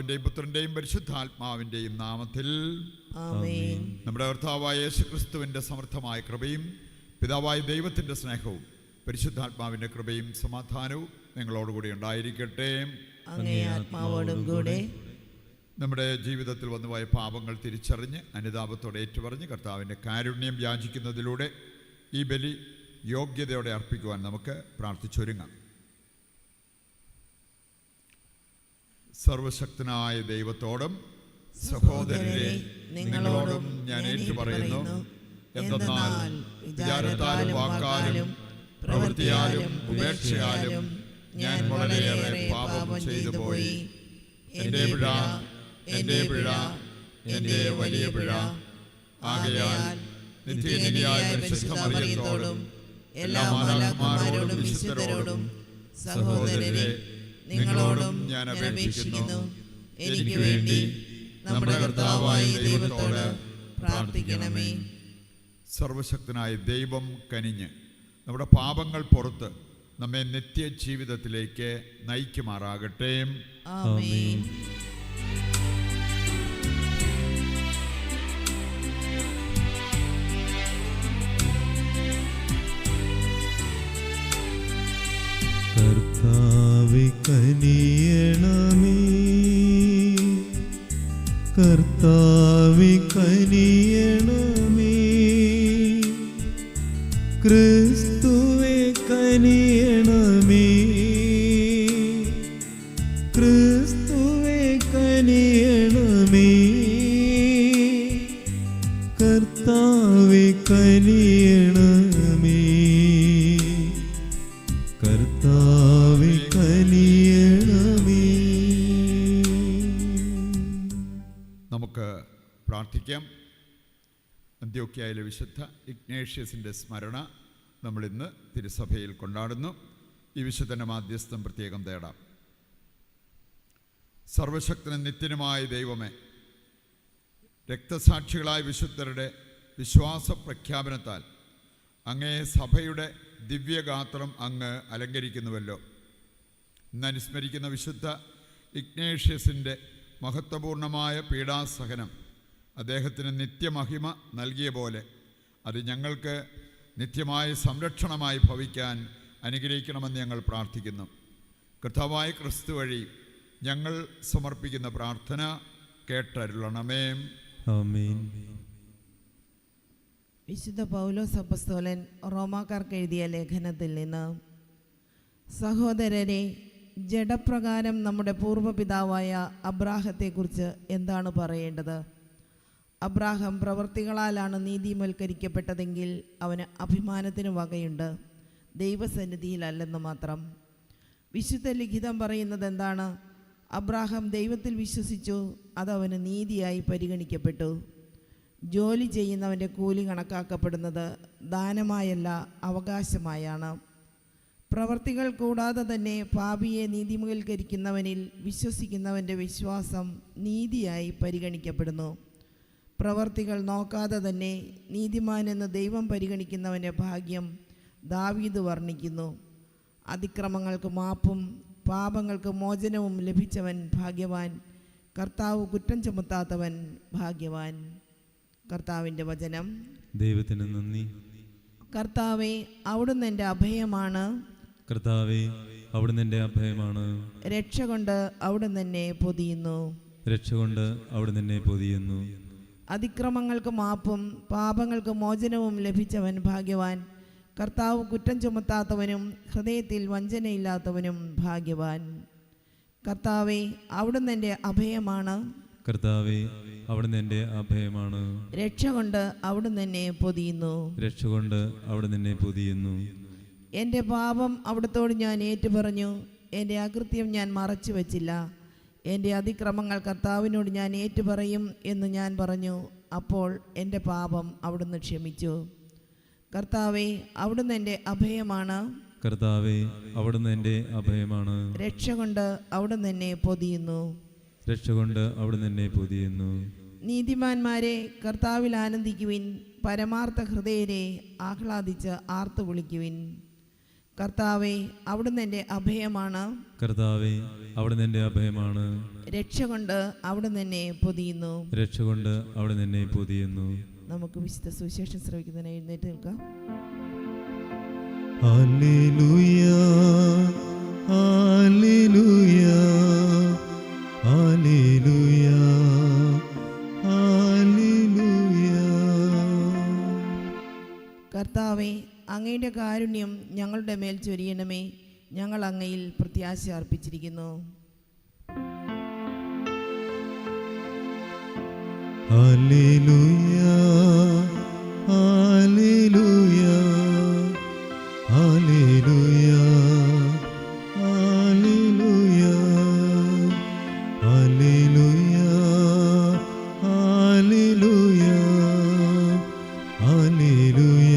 പിതാവിൻ്റെയും പുത്രൻ്റെയും പരിശുദ്ധാത്മാവിൻ്റെയും നാമത്തിൽ ആമേൻ. നമ്മുടെ കർത്താവായ യേശുക്രിസ്തുവിൻ്റെ സമർത്ഥമായ കൃപയും പിതാവായ ദൈവത്തിൻ്റെ സ്നേഹവും പരിശുദ്ധാത്മാവിൻ്റെ കൃപയും സമാധാനവും നിങ്ങളോടുകൂടി ഉണ്ടായിരിക്കട്ടെ. അങ്ങേ ആത്മാവോടും കൂടെ. നമ്മുടെ ജീവിതത്തിൽ വന്നുപോയ പാപങ്ങൾ തിരിച്ചറിഞ്ഞ് അനുതാപത്തോടെ ഏറ്റുപറഞ്ഞ് കർത്താവിൻ്റെ കാരുണ്യം യാചിക്കുന്നതിലൂടെ ഈ ബലി യോഗ്യതയോടെ അർപ്പിക്കുവാൻ നമുക്ക് പ്രാർത്ഥിച്ചൊരുങ്ങാം. സർവശക്തനായ ദൈവത്തോടും സഹോദരരെ നിങ്ങളോടും ഞാൻ ഏറ്റുപറയുന്നു, എന്തെന്നാൽ വിചാരത്താലും വാക്കാലും പ്രവൃത്തിയാലും ഉപേക്ഷയാലും ഞാൻ വളരെയേറെ പാപം ചെയ്തു പോയി. എൻ്റെ പിഴ, എൻ്റെ പിഴ, എൻ്റെ വലിയ പിഴ. ആകയാൽ നിത്യനിധിയായ പരിശുദ്ധ മറിയത്തോടും എല്ലാ മാലാഖമാരോടും വിശുദ്ധരോടും സഹോദരരെ നിങ്ങളോടും ഞാൻ അപേക്ഷിക്കുന്നു, എനിക്ക് വേണ്ടി നമ്മുടെ കർത്താവായ ദൈവത്തോട് പ്രാർത്ഥിക്കണമേ. സർവശക്തനായ ദൈവം കനിഞ്ഞ് നമ്മുടെ പാപങ്ങൾ പുറത്ത് നമ്മെ നിത്യജീവിതത്തിലേക്ക് നയിക്കുമാറാകട്ടെ. ആമേൻ. കർത്താവേ കനിയണമേ, കർത്താവേ കനിയണമേ, ക്രിസ്തുവേ കനിയണമേ, ക്രിസ്തുവേ കനിയണമേ, കർത്താവേ കനിയണമേ, കർത്താവേ കനിയണമേ. നമുക്ക് പ്രാർത്ഥിക്കാം. അന്ത്യോക്യയിലെ വിശുദ്ധ ഇഗ്നേഷ്യസിൻ്റെ സ്മരണ നമ്മളിന്ന് തിരുസഭയിൽ കൊണ്ടാടുന്നു. ഈ വിശുദ്ധൻ്റെ മാധ്യസ്ഥം പ്രത്യേകം തേടാം. സർവശക്തനും നിത്യനുമായ ദൈവമേ, രക്തസാക്ഷികളായ വിശുദ്ധരുടെ വിശ്വാസ പ്രഖ്യാപനത്താൽ അങ്ങേ സഭയുടെ ദിവ്യഗാത്രം അങ്ങ് അലങ്കരിക്കുന്നുവല്ലോ. ഇന്ന് അനുസ്മരിക്കുന്ന വിശുദ്ധ ഇഗ്നേഷ്യസിൻ്റെ മഹത്വപൂർണമായ പീഡാസഹനം അദ്ദേഹത്തിന് നിത്യമഹിമ നൽകിയ പോലെ അത് ഞങ്ങൾക്ക് നിത്യമായ സംരക്ഷണമായി ഭവിക്കാൻ അനുഗ്രഹിക്കണമെന്ന് ഞങ്ങൾ പ്രാർത്ഥിക്കുന്നു. കർത്താവായ ക്രിസ്തു വഴി ഞങ്ങൾ സമർപ്പിക്കുന്ന പ്രാർത്ഥന കേട്ടരുളണമേ. ആമേൻ. വിശുദ്ധ പൗലോസ് അപ്പോസ്തലൻ റോമാക്കാർക്ക് എഴുതിയ ലേഖനത്തിൽ നിന്ന്, സഹോദരരെ, ജഡപ്രകാരം നമ്മുടെ പൂർവ്വപിതാവായ അബ്രാഹത്തെക്കുറിച്ച് എന്താണ് പറയേണ്ടത്? അബ്രാഹം പ്രവൃത്തികളാലാണ് നീതിവൽക്കരിക്കപ്പെട്ടതെങ്കിൽ അവന് അഭിമാനത്തിന് വകയുണ്ട്, ദൈവസന്നിധിയിലല്ലെന്ന് മാത്രം. വിശുദ്ധ ലിഖിതം പറയുന്നത് എന്താണ്? അബ്രാഹം ദൈവത്തിൽ വിശ്വസിച്ചു, അതവന് നീതിയായി പരിഗണിക്കപ്പെട്ടു. ജോലി ചെയ്യുന്നവൻ്റെ കൂലി കണക്കാക്കപ്പെടുന്നത് ദാനമായല്ല, അവകാശമായാണ്. പ്രവർത്തികൾ കൂടാതെ തന്നെ പാപിയെ നീതിവൽക്കരിക്കുന്നവനിൽ വിശ്വസിക്കുന്നവൻ്റെ വിശ്വാസം നീതിയായി പരിഗണിക്കപ്പെടുന്നു. പ്രവർത്തികൾ നോക്കാതെ തന്നെ നീതിമാനെന്ന് ദൈവം പരിഗണിക്കുന്നവൻ്റെ ഭാഗ്യം ദാവീദ് വർണ്ണിക്കുന്നു. അതിക്രമങ്ങൾക്ക് മാപ്പും പാപങ്ങൾക്ക് മോചനവും ലഭിച്ചവൻ ഭാഗ്യവാൻ, കർത്താവ് കുറ്റം ചുമത്താത്തവൻ ഭാഗ്യവാൻ. കർത്താവിൻ്റെ വചനം. ദൈവത്തിന് നന്ദി. കർത്താവേ, അവിടുന്ന് എൻ്റെ അഭയമാണ്. കർത്താവേ, അവിടുന്ന് എൻ്റെ അഭയമാണ്. രക്ഷ കൊണ്ട് അവിടുന്ന് എന്നെ പൊതിയുന്നു. രക്ഷ കൊണ്ട് അവിടുന്ന് എന്നെ പൊതിയുന്നു. അതിക്രമങ്ങൾക്ക് മാപ്പും പാപങ്ങൾക്ക് മോചനവും ലഭിച്ചവൻ ഭാഗ്യവാൻ, കർത്താവ് കുറ്റം ചുമത്താത്തവനും ഹൃദയത്തിൽ വഞ്ചനയില്ലാത്തവനും ഭാഗ്യവാൻ. കർത്താവേ, അവിടുന്ന് എൻ്റെ അഭയമാണ്. കർത്താവേ, അവിടുന്ന് എൻ്റെ അഭയമാണ്. രക്ഷ കൊണ്ട് അവിടുന്ന് എന്നെ പൊതിയുന്നു. രക്ഷ കൊണ്ട് അവിടുന്ന് എന്നെ പൊതിയുന്നു. എൻ്റെ പാപം അവിടുത്തോട് ഞാൻ ഏറ്റുപറഞ്ഞു, എൻ്റെ അകൃത്യം ഞാൻ മറച്ചു വച്ചില്ല. എൻ്റെ അതിക്രമങ്ങൾ കർത്താവിനോട് ഞാൻ ഏറ്റുപറയും എന്ന് ഞാൻ പറഞ്ഞു. അപ്പോൾ എൻ്റെ പാപം അവിടുന്ന് ക്ഷമിച്ചു. കർത്താവേ, അവിടുന്ന് എൻ്റെ അഭയമാണ്. കർത്താവേ, അവിടുന്ന് എൻ്റെ അഭയമാണ്. രക്ഷ കൊണ്ട് അവിടുന്ന് എന്നെ പൊതിയുന്നു. രക്ഷ കൊണ്ട് അവിടുന്ന് എന്നെ പൊതിയുന്നു. നീതിമാന്മാരെ, കർത്താവിൽ ആനന്ദിക്കുവിൻ. പരമാർത്ഥ ഹൃദയരെ ആഹ്ലാദിച്ച് ആർത്തു വിളിക്കുവിൻ. കർത്താവെ, അവിടുന്ന് എൻ്റെ അഭയമാണ്. കർത്താവെ, അവിടുന്ന് എൻ്റെ അഭയമാണ്. രക്ഷ കൊണ്ട് അവിടുന്ന് എന്നെ പൊതിയുന്നു. രക്ഷ കൊണ്ട് അവിടുന്ന് എന്നെ പൊതിയുന്നു. നമുക്ക് വിശുദ്ധ സുവിശേഷം ശ്രവിക്കുന്നതിന് എഴുന്നേറ്റ് നിൽക്കാം. ഹല്ലേലൂയ, ഹല്ലേലൂയ, ഹല്ലേലൂയ, ഹല്ലേലൂയ. കർത്താവെ, അങ്ങയുടെ കാരുണ്യം ഞങ്ങളുടെ മേൽ ചൊരിയണമേ. ഞങ്ങൾ അങ്ങയിൽ പ്രത്യാശ അർപ്പിച്ചിരിക്കുന്നു. ഹല്ലേലൂയ, ഹല്ലേലൂയ, ഹല്ലേലൂയ, ഹല്ലേലൂയ, ഹല്ലേലൂയ, ഹല്ലേലൂയ, ഹല്ലേലൂയ,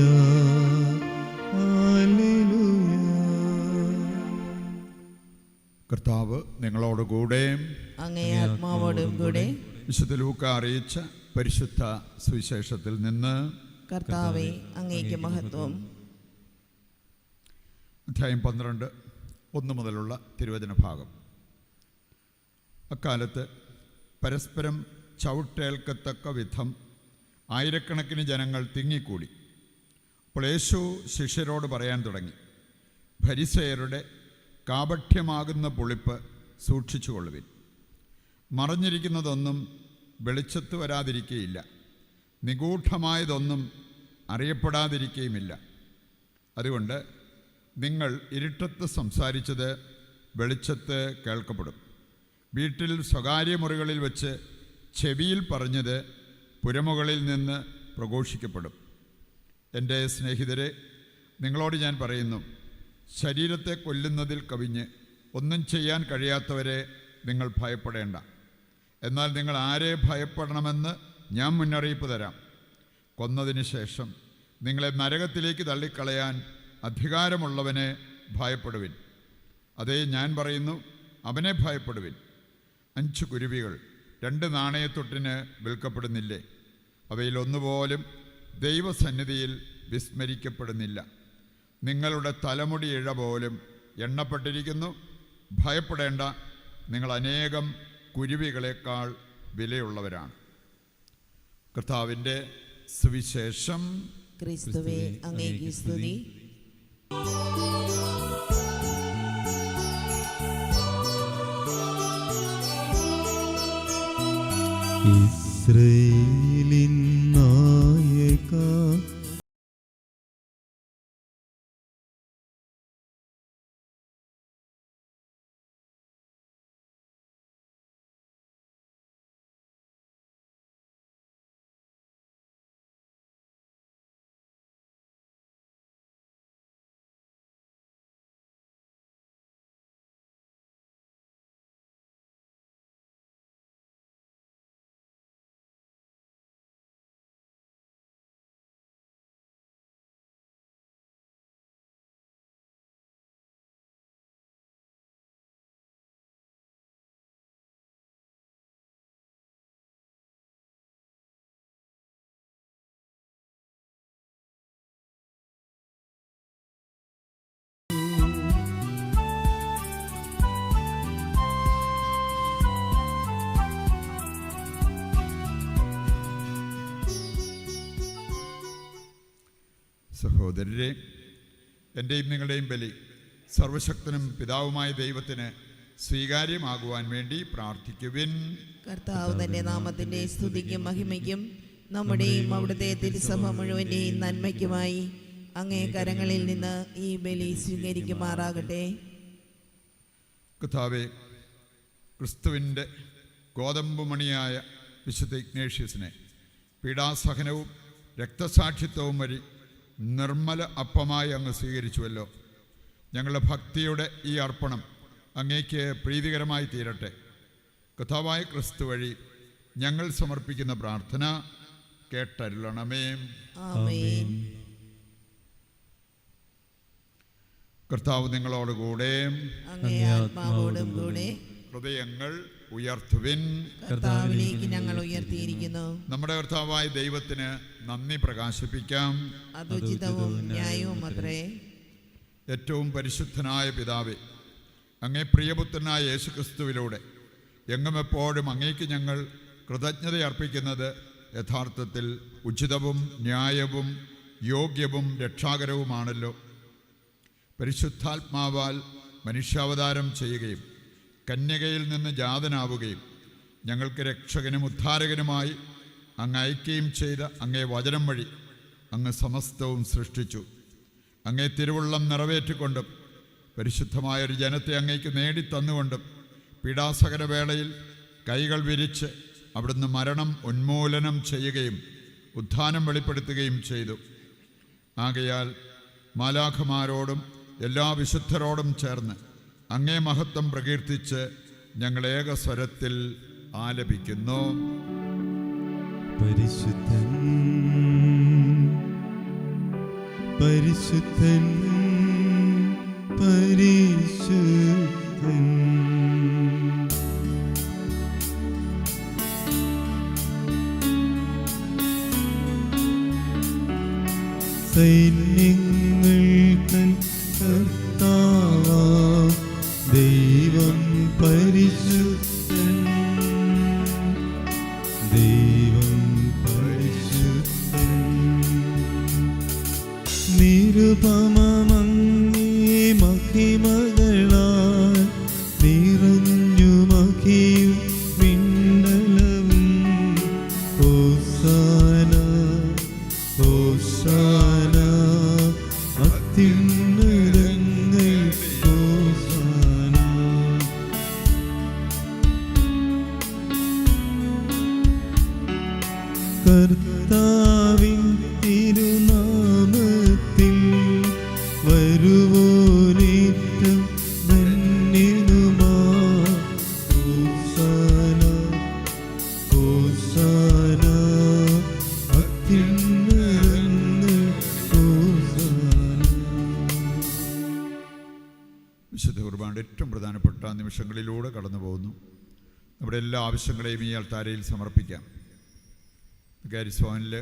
ഹല്ലേലൂയ. കർത്താവ് നിങ്ങളോടുകൂടെ അങ്ങേ ആത്മാവോടും കൂടെ. വിശുദ്ധ ലൂക്ക അറിയിച്ച പരിശുദ്ധ സുവിശേഷത്തിൽ നിന്ന്. കർത്താവെ, അങ്ങേക്ക് മഹത്വം. അധ്യായം 12, 1 മുതലുള്ള തിരുവചന ഭാഗം. അക്കാലത്ത് പരസ്പരം ചവിട്ടേൽക്കത്തക്ക വിധം ആയിരക്കണക്കിന് ജനങ്ങൾ തിങ്ങിക്കൂടി. അപ്പോൾ യേശു ശിഷ്യരോട് പറയാൻ തുടങ്ങി, ഫരിസേയരുടെ കാപഠ്യമാകുന്ന പുളിപ്പ് സൂക്ഷിച്ചുകൊള്ളുവിൻ. മറഞ്ഞിരിക്കുന്നതൊന്നും വെളിച്ചത്ത് വരാതിരിക്കുകയില്ല, നിഗൂഢമായതൊന്നും അറിയപ്പെടാതിരിക്കുകയുമില്ല. അതുകൊണ്ട് നിങ്ങൾ ഇരുട്ടത്ത് സംസാരിച്ചത് വെളിച്ചത്ത് കേൾക്കപ്പെടും, വീട്ടിൽ സ്വകാര്യ മുറികളിൽ വെച്ച് ചെവിയിൽ പറഞ്ഞത് പുരമുകളിൽ നിന്ന് പ്രഘോഷിക്കപ്പെടും. എൻ്റെ സ്നേഹിതരെ, നിങ്ങളോട് ഞാൻ പറയുന്നു, ശരീരത്തെ കൊല്ലുന്നതിൽ കവിഞ്ഞ് ഒന്നും ചെയ്യാൻ കഴിയാത്തവരെ നിങ്ങൾ ഭയപ്പെടേണ്ട. എന്നാൽ നിങ്ങൾ ആരെ ഭയപ്പെടണമെന്ന് ഞാൻ മുന്നറിയിപ്പ് തരാം. കൊന്നതിന് ശേഷം നിങ്ങളെ നരകത്തിലേക്ക് തള്ളിക്കളയാൻ അധികാരമുള്ളവനെ ഭയപ്പെടുവിൻ. അതേ ഞാൻ പറയുന്നു, അവനെ ഭയപ്പെടുവിൻ. 5 കുരുവികൾ 2 നാണയത്തൊട്ടിന് വിൽക്കപ്പെടുന്നില്ലേ? അവയിലൊന്നുപോലും ദൈവസന്നിധിയിൽ വിസ്മരിക്കപ്പെടുന്നില്ല. നിങ്ങളുടെ തലമുടി ഇഴ പോലും എണ്ണപ്പെട്ടിരിക്കുന്നു. ഭയപ്പെടേണ്ട, നിങ്ങൾ അനേകം കുരുവികളെക്കാൾ വിലയുള്ളവരാണ്. കർത്താവിൻ്റെ സുവിശേഷം. ക്രിസ്തുവേ, അങ്ങേക്ക് സ്തുതി. ഇസ്രായേലിൻ നായക, സഹോദരരെ, എൻ്റെയും നിങ്ങളുടെയും ബലി സർവശക്തനും പിതാവുമായ ദൈവത്തിന് സ്വീകാര്യമാകുവാൻ വേണ്ടി പ്രാർത്ഥിക്കുവിൻ. കർത്താവ് തന്റെ നാമത്തിന്റെ സ്തുതിക്കും മഹിമയ്ക്കും നമ്മുടെയും അവിടുത്തെ തിരുസഭ മുഴുവൻ്റെയും നന്മയ്ക്കുമായി അങ്ങേ കരങ്ങളിൽ നിന്ന് ഈ ബലി സ്വീകരിക്കുമാറാകട്ടെ. കർത്താവേ, ക്രിസ്തുവിൻ്റെ ഗോതമ്പ് മണിയായ വിശുദ്ധ ഇഗ്നേഷ്യസിനെ പീഡാസഹനവും രക്തസാക്ഷിത്വവും വഴി നിർമ്മല അപ്പമായി അങ്ങ് സ്വീകരിച്ചുവല്ലോ. ഞങ്ങളുടെ ഭക്തിയുടെ ഈ അർപ്പണം അങ്ങേക്ക് പ്രീതികരമായി തീരട്ടെ. കർത്താവായ ക്രിസ്തു വഴി ഞങ്ങൾ സമർപ്പിക്കുന്ന പ്രാർത്ഥന കേട്ടരുളണമേ. ആമേൻ. കർത്താവ് നിങ്ങളോടുകൂടെ, അങ്ങേ ആത്മാവോടും കൂടെ. ഹൃദയങ്ങൾ ഉയർത്തുവിൻ. കർത്താവിലേക്ക് ഞങ്ങൾ ഉയർത്തിയിരിക്കുന്നു. നമ്മുടെ കർത്താവായ ദൈവത്തിന് നന്ദി പ്രകാശിപ്പിക്കാം. അതുചിതവും ന്യായവും അത്രേ. ഏറ്റവും പരിശുദ്ധനായ പിതാവേ, അങ്ങേ പ്രിയപുത്രനായ യേശുക്രിസ്തുവിലൂടെ എങ്ങും എപ്പോഴും അങ്ങേക്ക് ഞങ്ങൾ കൃതജ്ഞതയർപ്പിക്കുന്നത് യഥാർത്ഥത്തിൽ ഉചിതവും ന്യായവും യോഗ്യവും രക്ഷാകരവുമാണല്ലോ. പരിശുദ്ധാത്മാവാൽ മനുഷ്യാവതാരം ചെയ്യുകയും കന്യകയിൽ നിന്ന് ജാതനാവുകയും ഞങ്ങൾക്ക് രക്ഷകനും ഉദ്ധാരകനുമായി അങ്ങ് അയക്കുകയും ചെയ്ത അങ്ങേ വചനം വഴി അങ്ങ് സമസ്തവും സൃഷ്ടിച്ചു. അങ്ങേ തിരുവുള്ളം നിറവേറ്റിക്കൊണ്ടും പരിശുദ്ധമായൊരു ജനത്തെ അങ്ങേക്ക് നേടിത്തന്നുകൊണ്ടും പീഡാസകരവേളയിൽ കൈകൾ വിരിച്ച് അവിടുന്ന് മരണം ഉന്മൂലനം ചെയ്യുകയും ഉത്ഥാനം വെളിപ്പെടുത്തുകയും ചെയ്തു. ആകയാൽ മാലാഖമാരോടും എല്ലാ വിശുദ്ധരോടും ചേർന്ന് അങ്ങേ മഹത്വം പ്രകീർത്തിച്ച് ഞങ്ങൾ ഏകസ്വരത്തിൽ ആലപിക്കുന്നു. പരിശുദ്ധൻ പരിശുദ്ധൻ പരിശുദ്ധൻ. സൈന്യങ്ങൾ തൻ കർത്താവാം ദൈവം പരിശുദ്ധൻ, ദൈവം പരിശുദ്ധൻ. നിരുപമമങ്ങേ മഹിമകളാൽ നിറഞ്ഞു മഹിയും വിണ്ടലവും. ഹോസാന ഹോസാന അത്യുന്നതങ്ങളിൽ ഹോസാന. കർത്താവിൻ തിരുനാമത്തിൽ വരുവോനേറ്റം ധന്യനുമാ. ഹോസാന ഹോസാന അത്യുന്നതങ്ങളിൽ ഹോസാന. വിശുദ്ധ കുർബാനയുടെ ഏറ്റവും പ്രധാനപ്പെട്ട നിമിഷങ്ങളിലൂടെ കടന്നു പോകുന്നു. നമ്മുടെ എല്ലാ ആവശ്യങ്ങളെയും ഈ അൾത്താരയിൽ സമർപ്പിക്കാം. ഗാരിസോനിൽ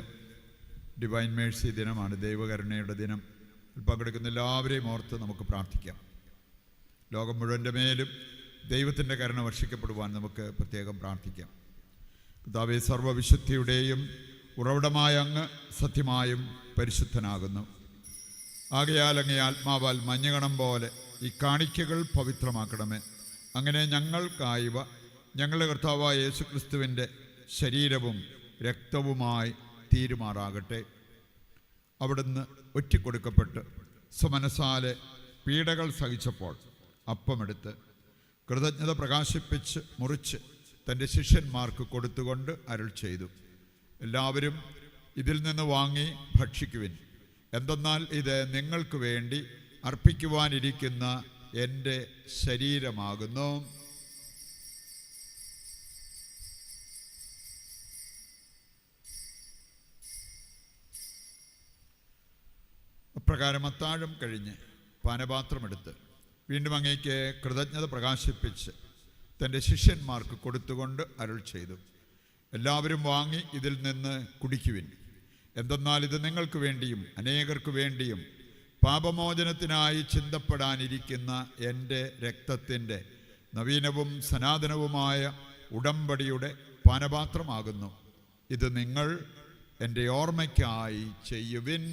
ഡിവൈൻ മേഴ്സി ദിനമാണ്, ദൈവകരുണയുടെ ദിനം. പങ്കെടുക്കുന്ന എല്ലാവരെയും ഓർത്ത് നമുക്ക് പ്രാർത്ഥിക്കാം. ലോകം മുഴുവൻ്റെ മേലും ദൈവത്തിൻ്റെ കരുണ വർഷിക്കപ്പെടുവാൻ നമുക്ക് പ്രത്യേകം പ്രാർത്ഥിക്കാം. കർത്താവേ, സർവ്വവിശുദ്ധിയുടെയും ഉറവിടമായ അങ്ങ് സത്യമായും പരിശുദ്ധനാകുന്നു. ആകയാൽ അങ്ങേ ആത്മാവാൽ മഞ്ഞുകണം പോലെ ഈ കാണിക്കകൾ പവിത്രമാക്കണമേ. അങ്ങനെ ഞങ്ങൾക്കായവ ഞങ്ങളുടെ കർത്താവായ യേശുക്രിസ്തുവിൻ്റെ ശരീരവും രക്തവുമായി തീരുമാറാകട്ടെ. അവിടുന്ന് ഒറ്റിക്കൊടുക്കപ്പെട്ട് സ്വമനസാലെ പീഡകൾ സഹിച്ചപ്പോൾ അപ്പമെടുത്ത് കൃതജ്ഞത പ്രകാശിപ്പിച്ച് മുറിച്ച് തൻ്റെ ശിഷ്യന്മാർക്ക് കൊടുത്തുകൊണ്ട് അരുൾ ചെയ്തു, എല്ലാവരും ഇതിൽ നിന്ന് വാങ്ങി ഭക്ഷിക്കുവിൻ. എന്തെന്നാൽ ഇത് നിങ്ങൾക്ക് വേണ്ടി അർപ്പിക്കുവാനിരിക്കുന്ന എൻ്റെ ശരീരമാകുന്നു. അപ്രകാരം അത്താഴം കഴിഞ്ഞ് പാനപാത്രമെടുത്ത് വീണ്ടും അങ്ങേക്ക് കൃതജ്ഞത പ്രകാശിപ്പിച്ച് തൻ്റെ ശിഷ്യന്മാർക്ക് കൊടുത്തുകൊണ്ട് അരുൾ ചെയ്തു, എല്ലാവരും വാങ്ങി ഇതിൽ നിന്ന് കുടിക്കുവിൻ. എന്തെന്നാൽ ഇത് നിങ്ങൾക്ക് വേണ്ടിയും അനേകർക്ക് വേണ്ടിയും പാപമോചനത്തിനായി ചിന്തപ്പെടാനിരിക്കുന്ന എൻ്റെ രക്തത്തിൻ്റെ നവീനവും സനാതനവുമായ ഉടമ്പടിയുടെ പാനപാത്രമാകുന്നു. ഇത് നിങ്ങൾ എൻ്റെ ഓർമ്മയ്ക്കായി ചെയ്യുവിൻ.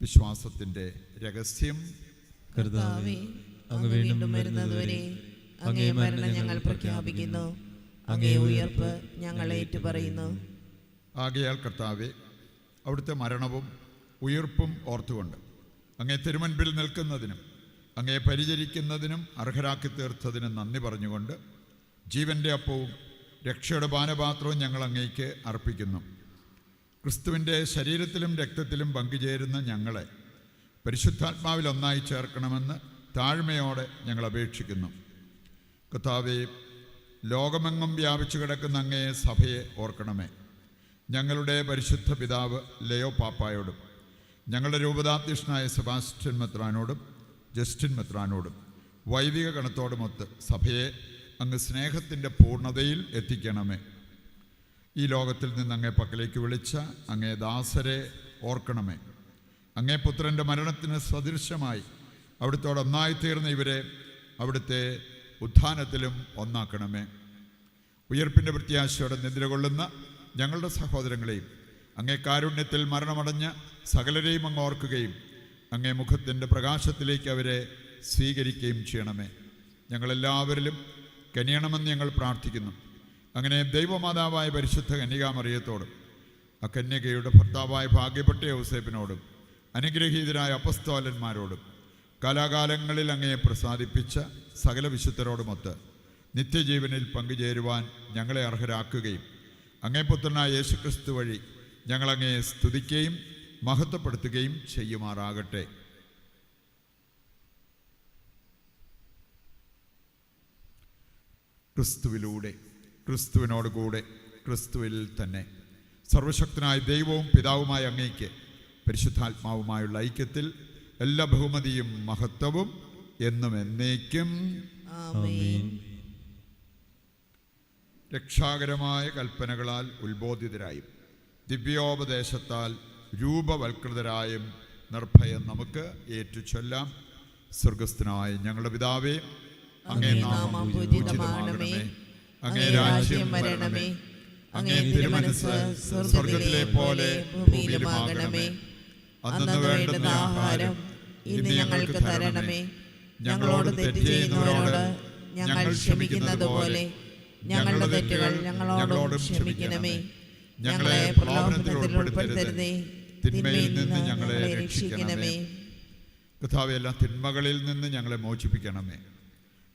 വിശ്വാസത്തിൻ്റെ രഹസ്യം. കർത്താവേ, അങ്ങ് വീണ്ടും വരുന്നതുവരെ അങ്ങേ മരണം ഞങ്ങൾ പ്രഖ്യാപിക്കുന്നു, അങ്ങേ ഉയർപ്പ് ഞങ്ങൾ ഏറ്റുപറയുന്നു. ആകയാൽ കർത്താവേ, അവിടുത്തെ മരണവും ഉയർപ്പും ഓർത്തുകൊണ്ട് അങ്ങേ തിരുമുൻപിൽ നിൽക്കുന്നതിനും അങ്ങേ പരിചരിക്കുന്നതിനും അർഹരാക്കി തീർത്തതിനും നന്ദി പറഞ്ഞുകൊണ്ട് ജീവൻ്റെ അപ്പവും രക്ഷയുടെ പാനപാത്രവും ഞങ്ങൾ അങ്ങേക്ക് അർപ്പിക്കുന്നു. ക്രിസ്തുവിൻ്റെ ശരീരത്തിലും രക്തത്തിലും പങ്കുചേരുന്ന ഞങ്ങളെ പരിശുദ്ധാത്മാവിൽ ഒന്നായി ചേർക്കണമെന്ന് താഴ്മയോടെ ഞങ്ങൾ അപേക്ഷിക്കുന്നു. കർത്താവേ, ലോകമെങ്ങും വ്യാപിച്ചു കിടക്കുന്ന അങ്ങേ സഭയെ ഓർക്കണമേ. ഞങ്ങളുടെ പരിശുദ്ധ പിതാവ് ലയോ പാപ്പായോടും ഞങ്ങളുടെ രൂപതാധ്യക്ഷനായ സെബാസ്റ്റ്യൻ മെത്രാനോടും ജസ്റ്റിൻ മെത്രാനോടും വൈദിക ഗണത്തോടുമൊത്ത് സഭയെ അങ്ങ് സ്നേഹത്തിൻ്റെ പൂർണ്ണതയിൽ എത്തിക്കണമേ. ഈ ലോകത്തിൽ നിന്ന് അങ്ങേ പക്കലേക്ക് വിളിച്ച അങ്ങേ ദാസരെ ഓർക്കണമേ. അങ്ങേ പുത്രൻ്റെ മരണത്തിന് സദൃശമായി അവിടുത്തോട് ഒന്നായിത്തീർന്ന ഇവരെ അവിടുത്തെ ഉത്ഥാനത്തിലും ഒന്നാക്കണമേ. ഉയർപ്പിൻ്റെ പ്രത്യാശയോടെ നിദ്ര കൊള്ളുന്ന ഞങ്ങളുടെ സഹോദരങ്ങളെയും അങ്ങേ കാരുണ്യത്തിൽ മരണമടഞ്ഞ സകലരെയും അങ്ങ് ഓർക്കുകയും അങ്ങേ മുഖത്തിൻ്റെ പ്രകാശത്തിലേക്ക് അവരെ സ്വീകരിക്കുകയും ചെയ്യണമേ. ഞങ്ങളെല്ലാവരിലും കനിയണമെന്ന് ഞങ്ങൾ പ്രാർത്ഥിക്കുന്നു. അങ്ങനെ ദൈവമാതാവായ പരിശുദ്ധ കന്യകാമറിയത്തോടും ആ കന്യകയുടെ ഭർത്താവായ ഭാഗ്യപ്പെട്ട യൗസേപ്പിനോടും അനുഗ്രഹീതരായ അപ്പസ്തോലന്മാരോടും കാലാകാലങ്ങളിൽ അങ്ങയെ പ്രസാദിപ്പിച്ച സകല വിശുദ്ധരോടുമൊത്ത് നിത്യജീവനിൽ പങ്കുചേരുവാൻ ഞങ്ങളെ അർഹരാക്കുകയും അങ്ങേ പുത്രനായ യേശുക്രിസ്തു വഴി ഞങ്ങളങ്ങയെ സ്തുതിക്കുകയും മഹത്വപ്പെടുത്തുകയും ചെയ്യുമാറാകട്ടെ. ക്രിസ്തുവിലൂടെ, ക്രിസ്തുവിനോടുകൂടെ, ക്രിസ്തുവിൽ തന്നെ സർവശക്തനായ ദൈവവും പിതാവുമായ അങ്ങയ്ക്ക് പരിശുദ്ധാത്മാവുമായുള്ള ഐക്യത്തിൽ എല്ലാ ബഹുമതിയും മഹത്വവും എന്നും എന്നേക്കും. ആമേൻ. രക്ഷാകരമായ കൽപ്പനകളാൽ ഉത്ബോധിതരായും ദിവ്യോപദേശത്താൽ രൂപവൽകൃതരായും നിർഭയം നമുക്ക് ഏറ്റുചൊല്ലാം. സ്വർഗസ്ഥനായ ഞങ്ങളുടെ പിതാവേ, അങ്ങേ നാമം പൂജിതമാകണമേ. അങ്ങേ രാജ്യം വരണമേ. അങ്ങേ തിരുമനസ്സ് സ്വർഗത്തിലെ പോലെ ഭൂമിയിലുമാകണമേ. അന്നു വേണ്ടുന്ന ആഹാരം ഇന്ന് ഞങ്ങൾക്ക് തരണമേ. ഞങ്ങളോട് തെറ്റ് ചെയ്യുന്നവരോട് ഞങ്ങൾ ക്ഷമിക്കുന്നത് പോലെ ഞങ്ങളുടെ തെറ്റുകൾ ഞങ്ങളോടും ക്ഷമിക്കണമേ. ഞങ്ങളെ പ്രലോഭനത്തിൽ ഉൾപ്പെടുത്തരുതേ, തിന്മയിൽ നിന്ന് ഞങ്ങളെ രക്ഷിക്കണമേ. കർത്താവേ, എല്ലാ തിന്മകളിൽ നിന്ന് ഞങ്ങളെ മോചിപ്പിക്കണമേ.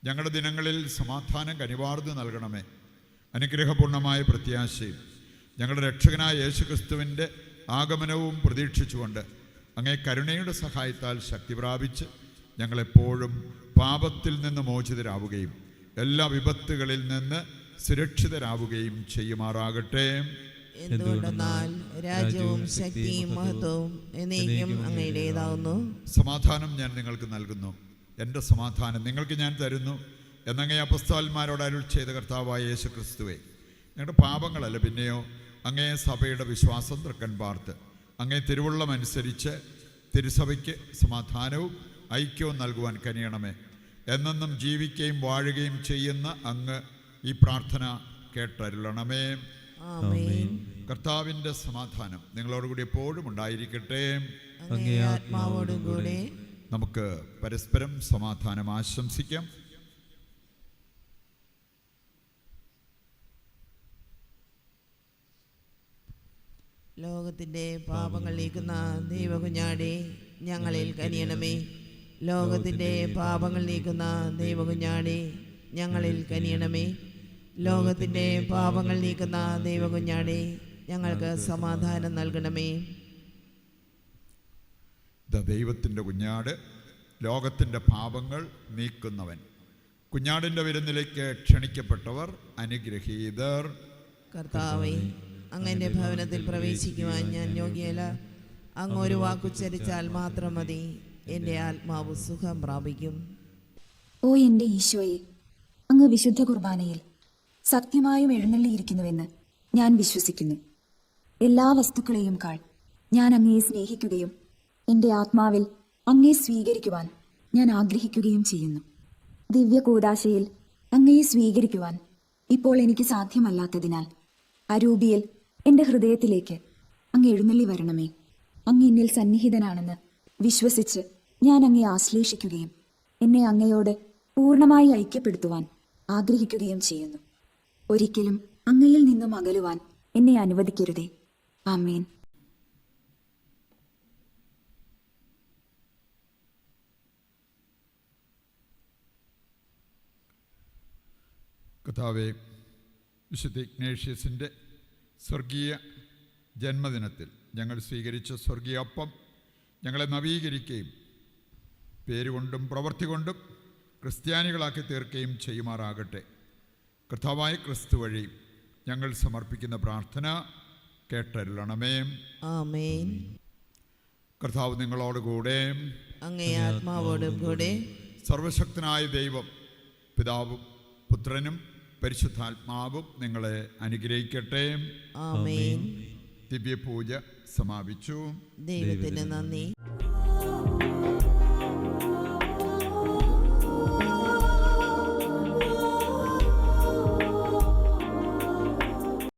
ഞങ്ങളുടെ ദിനങ്ങളിൽ സമാധാനം കനിവാർന്നു നൽകണമേ. അനുഗ്രഹപൂർണമായ പ്രത്യാശയും ഞങ്ങളുടെ രക്ഷകനായ യേശുക്രിസ്തുവിൻ്റെ ആഗമനവും പ്രതീക്ഷിച്ചുകൊണ്ട് അങ്ങേ കരുണയുടെ സഹായത്താൽ ശക്തി പ്രാപിച്ച് ഞങ്ങളെപ്പോഴും പാപത്തിൽ നിന്ന് മോചിതരാവുകയും എല്ലാ വിപത്തുകളിൽ നിന്ന് സുരക്ഷിതരാവുകയും ചെയ്യുമാറാകട്ടെ. എന്തുകൊണ്ടെന്നാൽ രാജ്യവും ശക്തിയും മഹത്വവും എന്നേക്കും അങ്ങയുടേതാവുന്നു. സമാധാനം ഞാൻ നിങ്ങൾക്ക് നൽകുന്നു, എൻ്റെ സമാധാനം നിങ്ങൾക്ക് ഞാൻ തരുന്നു എന്നങ്ങേ അപ്പസ്തോലന്മാരോട് അരുൾ ചെയ്ത കർത്താവായ യേശു ക്രിസ്തുവേ, ഞങ്ങളുടെ പാപങ്ങളല്ല പിന്നെയോ അങ്ങേ സഭയുടെ വിശ്വാസം തൃക്കൺ പാർത്ത് അങ്ങേ തിരുവുള്ളമനുസരിച്ച് തിരുസഭയ്ക്ക് സമാധാനവും ഐക്യവും നൽകുവാൻ കനിയണമേ. എന്നെന്നും ജീവിക്കുകയും വാഴുകയും ചെയ്യുന്ന അങ്ങ് ഈ പ്രാർത്ഥന കേട്ടരുളണമേ. ആമേൻ. കർത്താവിൻ്റെ സമാധാനം നിങ്ങളോടുകൂടി എപ്പോഴും ഉണ്ടായിരിക്കട്ടെ. അങ്ങേ ആത്മാവോടും കൂടെ. നമുക്ക് പരസ്പരം സമാധാനം ആശംസിക്കാം. ലോകത്തിൻ്റെ പാപങ്ങൾ നീക്കുന്ന ദൈവകുഞ്ഞാടേ, ഞങ്ങളിൽ കനിയണമേ. ലോകത്തിൻ്റെ പാപങ്ങൾ നീക്കുന്ന ദൈവകുഞ്ഞാടേ, ഞങ്ങളിൽ കനിയണമേ. ലോകത്തിൻ്റെ പാപങ്ങൾ നീക്കുന്ന ദൈവകുഞ്ഞാടേ, ഞങ്ങൾക്ക് സമാധാനം നൽകണമേ. ദൈവത്തിൻ്റെ കുഞ്ഞാട്, ലോകത്തിൻ്റെ പാപങ്ങൾ നീക്കുന്നവൻ. കുഞ്ഞാടിൻ്റെ വിരുന്നിലേക്ക് ക്ഷണിക്കപ്പെട്ടവർ അനുഗ്രഹീതർ. കർത്താവേ, അങ്ങൻ്റെ ഭവനത്തിൽ പ്രവേശിക്കുവാൻ ഞാൻ യോഗ്യല്ല. അങ്ങ് ഒരു വാക്കുച്ചരിച്ചാൽ മാത്രം മതി, എൻ്റെ ആത്മാവ് സുഖം പ്രാപിക്കും. ഓ എൻ്റെ ഈശോയെ, അങ്ങ് വിശുദ്ധ കുർബാനയിൽ സത്യമായും എഴുന്നള്ളിയിരിക്കുന്നുവെന്ന് ഞാൻ വിശ്വസിക്കുന്നു. എല്ലാ വസ്തുക്കളെയും കാൾ ഞാൻ അങ്ങയെ സ്നേഹിക്കുകയും എൻ്റെ ആത്മാവിൽ അങ്ങയെ സ്വീകരിക്കുവാൻ ഞാൻ ആഗ്രഹിക്കുകയും ചെയ്യുന്നു. ദിവ്യ കൂദാശയിൽ അങ്ങയെ സ്വീകരിക്കുവാൻ ഇപ്പോൾ എനിക്ക് സാധ്യമല്ലാത്തതിനാൽ അരൂപിയിൽ എൻ്റെ ഹൃദയത്തിലേക്ക് അങ്ങ് എഴുന്നള്ളി വരണമേ. അങ്ങ് എന്നിൽ സന്നിഹിതനാണെന്ന് വിശ്വസിച്ച് ഞാൻ അങ്ങയെ ആശ്ലേഷിക്കുകയും എന്നെ അങ്ങയോട് പൂർണ്ണമായി ഐക്യപ്പെടുത്തുവാൻ ആഗ്രഹിക്കുകയും ചെയ്യുന്നു. ഒരിക്കലും അങ്ങയിൽ നിന്നും അകലുവാൻ എന്നെ അനുവദിക്കരുതേ. ആമേൻ. കർത്താവേ, വിശുദ്ധ ഇഗ്നേഷ്യസിൻ്റെ സ്വർഗീയ ജന്മദിനത്തിൽ ഞങ്ങൾ സ്വീകരിച്ച സ്വർഗീയ അപ്പം ഞങ്ങളെ നവീകരിക്കുകയും പേരുകൊണ്ടും പ്രവൃത്തി കൊണ്ടും ക്രിസ്ത്യാനികളാക്കി തീർക്കുകയും ചെയ്യുമാറാകട്ടെ. കർത്താവായ ക്രിസ്തു വഴി ഞങ്ങൾ സമർപ്പിക്കുന്ന പ്രാർത്ഥന കേട്ടരുളണമേ. ആമേൻ. കർത്താവ് നിങ്ങളോടുകൂടെ, അങ്ങേ ആത്മാവോടും കൂടെ. സർവശക്തനായ ദൈവം പിതാവും പുത്രനും പരിശുദ്ധാത്മാവും നിങ്ങളെ അനുഗ്രഹിക്കട്ടെ. ആമേൻ. ദിവ്യപൂജ സമാപിച്ചു. ദൈവത്തിന് നന്ദി.